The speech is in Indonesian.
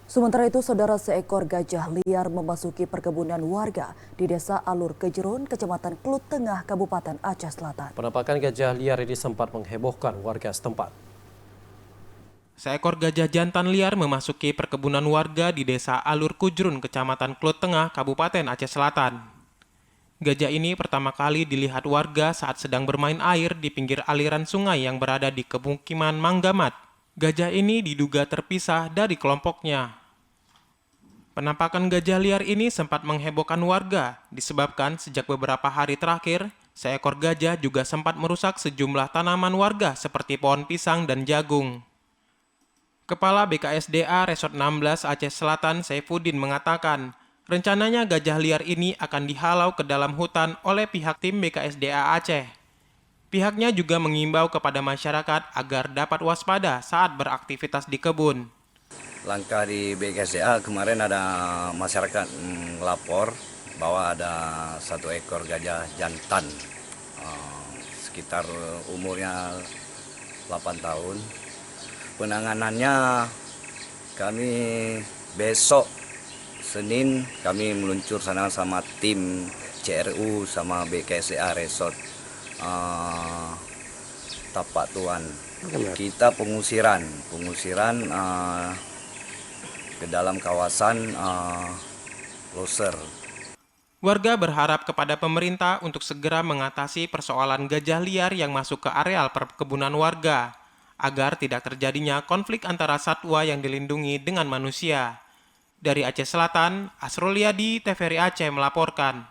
Sementara itu, saudara, seekor gajah liar memasuki perkebunan warga di Desa Alur Kejerun, Kecamatan Klut Tengah, Kabupaten Aceh Selatan. Penampakan gajah liar ini sempat menghebohkan warga setempat. Seekor gajah jantan liar memasuki perkebunan warga di Desa Alur Kejrun, Kecamatan Klut Tengah, Kabupaten Aceh Selatan. Gajah ini pertama kali dilihat warga saat sedang bermain air di pinggir aliran sungai yang berada di pemukiman Manggamat. Gajah ini diduga terpisah dari kelompoknya. Penampakan gajah liar ini sempat menghebohkan warga, disebabkan sejak beberapa hari terakhir, seekor gajah juga sempat merusak sejumlah tanaman warga seperti pohon pisang dan jagung. Kepala BKSDA Resort 16 Aceh Selatan Saifuddin mengatakan, rencananya gajah liar ini akan dihalau ke dalam hutan oleh pihak tim BKSDA Aceh. Pihaknya juga mengimbau kepada masyarakat agar dapat waspada saat beraktivitas di kebun. Langkah di BKSDA kemarin ada masyarakat lapor bahwa ada satu ekor gajah jantan, sekitar umurnya 8 tahun. Penanganannya kami besok Senin kami meluncur sana sama tim CRU sama BKSDA Resort Tapak Tuan. Kita pengusiran ke dalam kawasan Loser. Warga berharap kepada pemerintah untuk segera mengatasi persoalan gajah liar yang masuk ke areal perkebunan warga, agar tidak terjadinya konflik antara satwa yang dilindungi dengan manusia. Dari Aceh Selatan, Asrul Yadi, TVRI Aceh melaporkan.